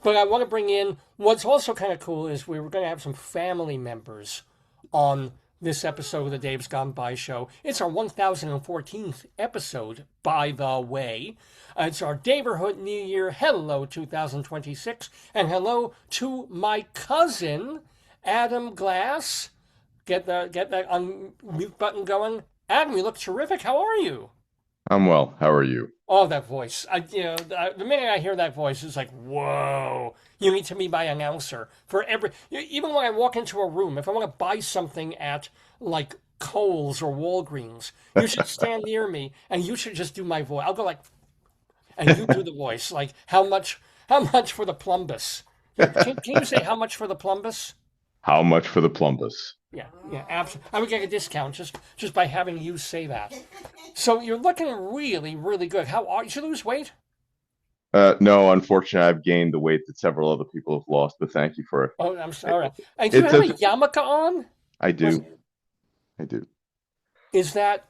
But I want to bring in what's also kind of cool is we were going to have some family members on this episode of the Dave's Gone By show. It's our 1014th episode, by the way. It's our neighborhood New Year. Hello, 2026. And hello to my cousin, Adam Glass. Get that unmute button going. Adam, you look terrific. How are you? I'm well. How are you? Oh, that voice. The minute I hear that voice, it's like, whoa. You need to be my announcer for even when I walk into a room, if I want to buy something at like Kohl's or Walgreens, you should stand near me and you should just do my voice. I'll go like, and you do the voice. Like, how much for the plumbus? Can you say how much for the plumbus? How much for the plumbus? Yeah, yeah, absolutely. I would get a discount just by having you say that. So you're looking really, really good. How are you? Should lose weight? No, unfortunately, I've gained the weight that several other people have lost, but thank you for it. Oh, I'm sorry. It- And do you It's have a okay. yarmulke on? I Was do. I do. is that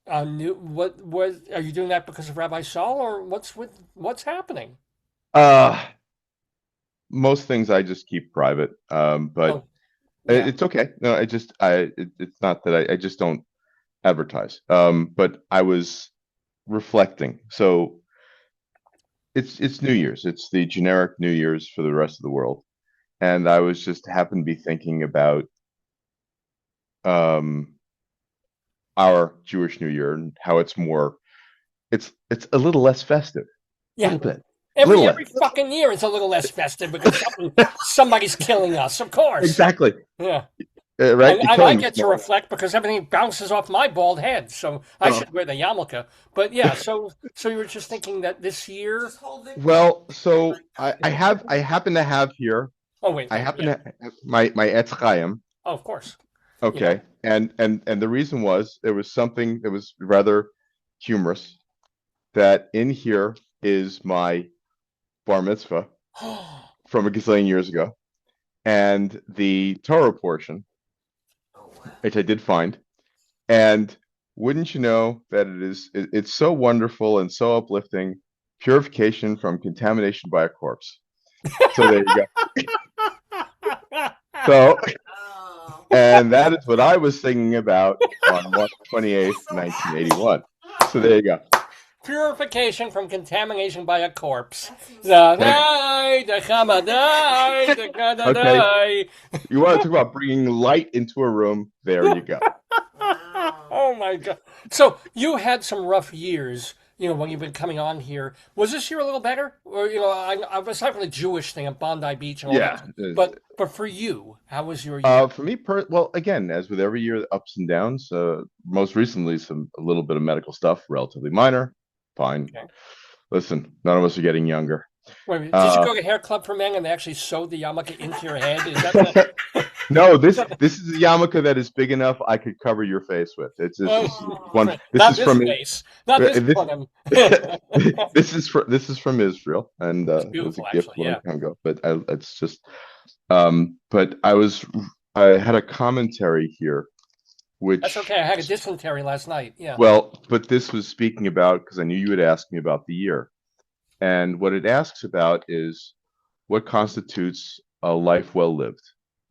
new? What was? Are you doing that because of Rabbi Saul, or what's happening? Uh, most things I just keep private. But Oh, yeah. it's okay. No, it's not that I just don't advertise. But I was reflecting. So it's New Year's. It's the generic New Year's for the rest of the world. And I was just happened to be thinking about um our Jewish New Year and how it's a little less festive. A Yeah. little bit. A little Every less. fucking year it's a little less festive because somebody's killing us, of course. Exactly. Yeah. Right? And, The and I killing get to smoke. reflect because everything bounces off my bald head, so I Oh. should wear the yarmulke. But yeah, so you were just thinking that this year? Well, so I happen to have here Oh wait, I wait, happen yeah. to my Etz Chaim. Oh, of course. Yeah. Okay. And the reason was there was something that was rather humorous that in here is my bar mitzvah from a gazillion years ago. And the Torah portion, which I did find. And wouldn't you know that it's so wonderful and so uplifting, purification from contamination by a corpse. So there you go. So, and that is what I was thinking about on March 28th, 1981. So there you go. Purification from contamination by a corpse. Da dai, da chama dai, da ga da Okay. dai. You want to talk about bringing light into a room? There you go. Oh my God. So you had some rough years, when you've been coming on here. Was this year a little better? Or, aside from the Jewish thing at Bondi Beach and all Yeah. that, but for you, how was your year? For me, well, again, as with every year, ups and downs. Most recently, a little bit of medical stuff, relatively minor. Fine. Okay. Listen, none of us are getting younger. Wait a minute, did you Uh, go to Hair Club for Men and they actually sewed the yarmulke into your head? Is that the... no, this is a yarmulke that is big enough I could cover your face with. This is one. This Not is this from face. Not this this one. this is from Israel, and It's it was a beautiful, gift actually. a long Yeah. time ago. But it's just but I had a commentary here, That's which okay. I had a dysentery last night. Yeah. well, but this was speaking about because I knew you would ask me about the year. And what it asks about is what constitutes a life well lived,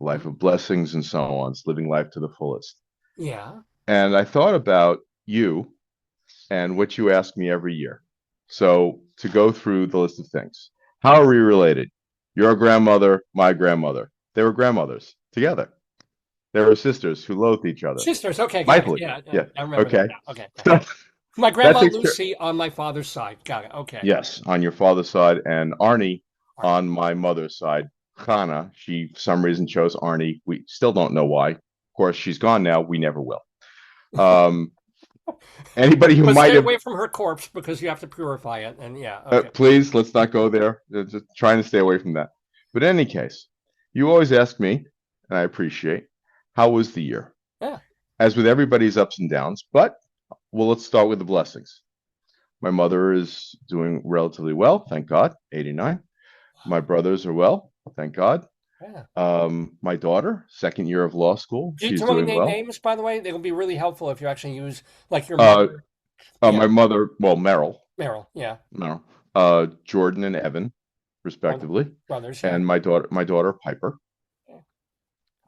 a life Mhm. of blessings and so on, it's living life to the fullest. Yeah. And I thought about you and what you ask me every year. So to go through the list of things, how are we related? Your grandmother, my grandmother, they were grandmothers together. They were sisters who loathed each other Sisters. Okay, got it. mightily. Yeah, yeah, Yeah. I remember that Okay. now. Okay. So My that grandma takes care. Lucy on my father's side. Got it. Okay. Yes, on your father's side, and Arnie All right. on my mother's side. Chana, she for some reason chose Arnie. We still don't know why. Of course, she's gone now. We never will. Um, anybody who But might stay have, away from her corpse because you have to purify it. And yeah, okay. please, let's not go there. Just trying to stay away from that. But in any case, you always ask me, and I appreciate, how was the year? Yeah. As with everybody's ups and downs, but well, let's start with the blessings. My mother is doing relatively well, thank God, 89. My brothers are well, thank God. Yeah. My daughter, second year of law school, Do she's you want to doing name well. names, by the way? They'll be really helpful if you actually use like your Uh, mother. Yeah. my mother, well, Meryl, Meryl. Yeah. Jordan and Evan. Brother, respectively, brothers, yeah. and my daughter Piper.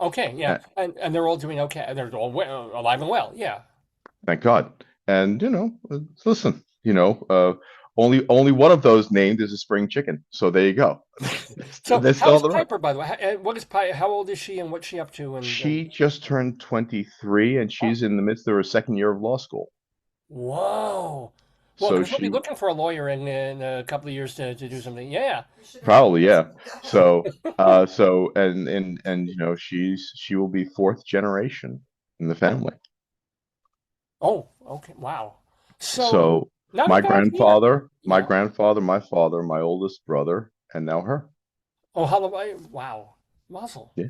Okay, yeah. Uh, And they're all doing okay. They're all well, alive and well, yeah. thank God. And listen, only one of those named is a spring chicken. So there you go. So, They're how still is on the road. Piper, by the way? What is Piper? How old is she, and what's she up to? And She just turned 23, and oh, she's in the midst of her second year of law school. whoa. Well, So because we'll be she looking for a lawyer in a couple of years to do something. Yeah. probably, yeah. So she will be fourth generation in the family. Oh, okay. Wow. So, So not a my bad year. grandfather, my Yeah. grandfather, my father, my oldest brother, and now her. Oh, how wow. Muzzle. Yeah.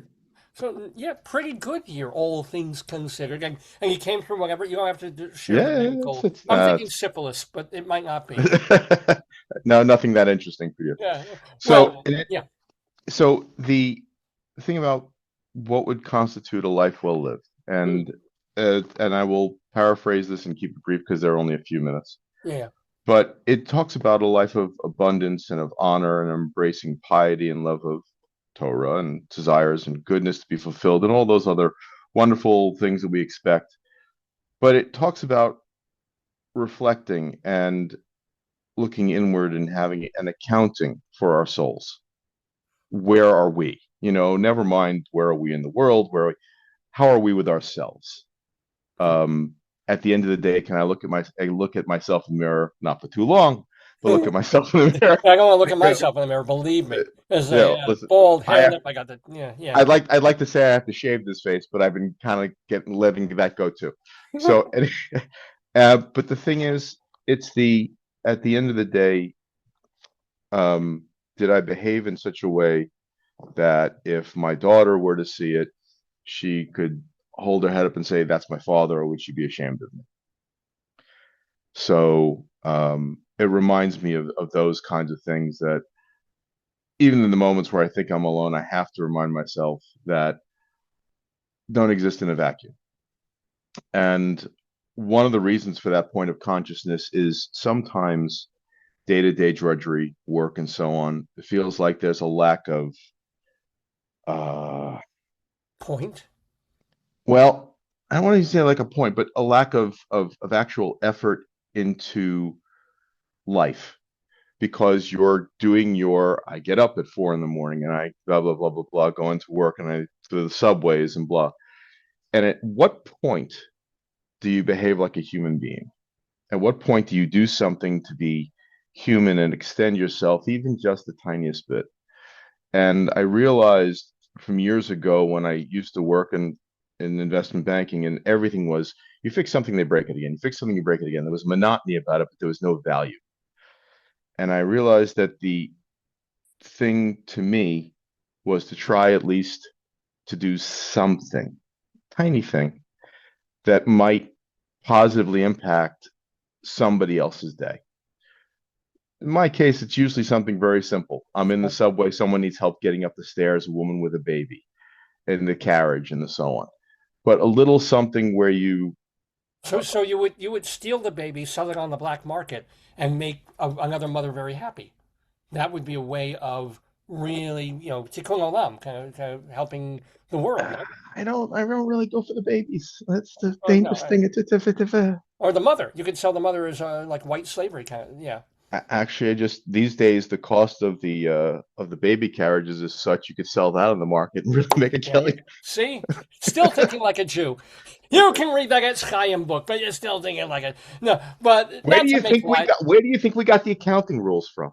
So, yeah, pretty good year, all things considered. And you came through whatever. You don't have to share the Yeah, it's medical. it's I'm thinking uh, syphilis, but it might not be. no, nothing that interesting for you. Yeah. So, Well, and it, yeah. so the thing about what would constitute a life well lived, Mm, and I will paraphrase this and keep it brief because there are only a few minutes. yeah. But it talks about a life of abundance and of honor and embracing piety and love of Torah and desires and goodness to be fulfilled and all those other wonderful things that we expect. But it talks about reflecting and looking inward and having an accounting for our souls. Where are we? Never mind where are we in the world, how are we with ourselves? Um, at the end of the day, can I look at myself in the mirror, not for too long, but look at myself in the mirror. I don't want to look at You know, myself in the mirror. Believe me, as a Listen, bald I head, I got the yeah, yeah. I'd like to say I have to shave this face, but I've been kind of getting letting that go too. So, but the thing is, it's the at the end of the day, um, did I behave in such a way that if my daughter were to see it, she could hold her head up and say, "That's my father," or would she be ashamed of me? So it reminds me of those kinds of things that even in the moments where I think I'm alone, I have to remind myself that don't exist in a vacuum. And one of the reasons for that point of consciousness is sometimes day to day drudgery, work, and so on. It feels like there's a lack of, uh, Point. well, I don't want to say like a point, but a lack of actual effort into life because you're doing I get up at 4 in the morning and I blah, blah, blah, blah, blah, go into work and I to the subways and blah. And at what point do you behave like a human being? At what point do you do something to be human and extend yourself even just the tiniest bit? And I realized from years ago when I used to work in investment banking and everything was you fix something, they break it again. You fix something, you break it again. There was monotony about it, but there was no value. And I realized that the thing to me was to try at least to do something, tiny thing that might positively impact somebody else's day. In my case, it's usually something very simple. I'm in the subway, someone needs help getting up the stairs, a woman with a baby in the carriage and so on. But a little something where So you would steal the baby, sell it on the black market, and make another mother very happy. That would be a way of really, tikkun olam, kind of helping the world, no? I don't really go for the babies. That's the Or no, dangerous thing. or the mother. You could sell the mother as like white slavery kind of, yeah. Actually, I just these days the cost of the baby carriages is such you could sell that on the market and really make a Yeah, yeah. killing. See, still thinking like a Jew. You can read that Chaim book, but you're still thinking like a no. But Where not do to you make think we light. got? Where do you think we got the accounting rules from?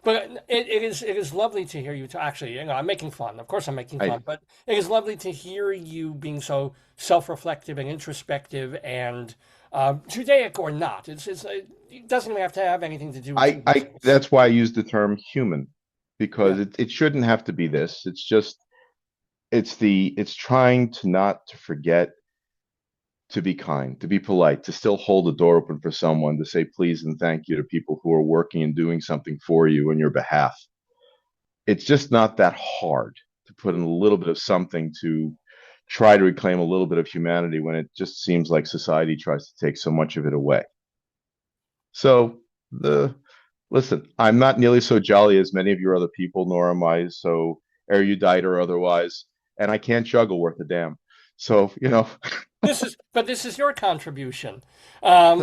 But it is lovely to hear you. Actually, I'm making fun. Of course, I'm making I fun. But it is lovely to hear you being so self-reflective and introspective and Judaic or not. It doesn't even have to have anything to do with I Judaism. that's why I use the term human Yeah, because it shouldn't have to be this. It's just it's trying to not to forget to be kind, to be polite, to still hold the door open for someone, to say please and thank you to people who are working and doing something for you on your behalf. It's just not that hard to put in a little bit of something to try to reclaim a little bit of humanity when it just seems like society tries to take so much of it away. So the Listen, I'm not nearly so jolly as many of your other people, nor am I so erudite or otherwise, and I can't juggle worth a damn. So, This is your contribution, I'm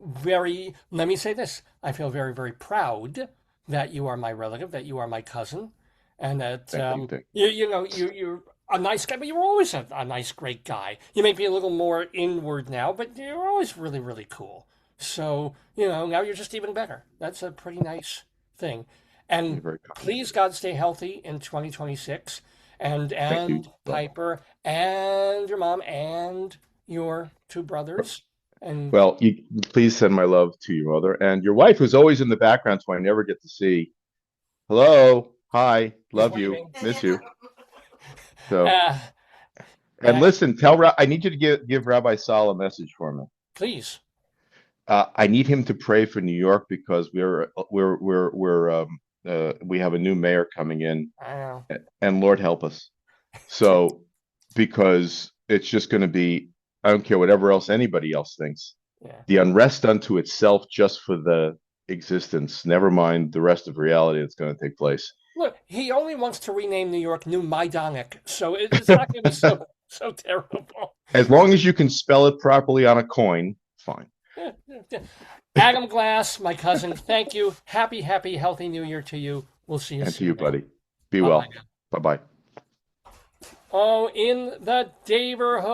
very. Let me say this: I feel very, very proud that you are my relative, that you are my cousin, and that thank you're a nice guy, but you were always a nice, great guy. You may be a little more inward now, but you're always really, really cool. So now you're just even better. That's a pretty nice thing. you're And very kind. please, God, stay healthy in 2026 and Thank you. Well, Piper and your mom and your two brothers and well, you please send my love to your mother and your wife, who's always in the background, so I never get to see. Hello, hi, he's love you, waving. miss you. So, Uh, and uh, listen, I need you to give Rabbi Sal a message for me. please. I need him to pray for New York because we have a new mayor coming in, I know. and Lord help us. So, because it's just going to be, I don't care whatever else anybody else thinks. Yeah. The unrest unto itself, just for the existence. Never mind the rest of reality that's going to take place. Look, he only wants to rename New York New Majdanek, so it's not going to be so terrible. As long as you can spell it properly on a coin, fine. Adam Glass, my cousin, thank you. Happy, happy, healthy New Year to you. We'll see you And to soon, you, man. buddy. Be Bye bye well. now. Bye bye. Oh, in the neighborhood.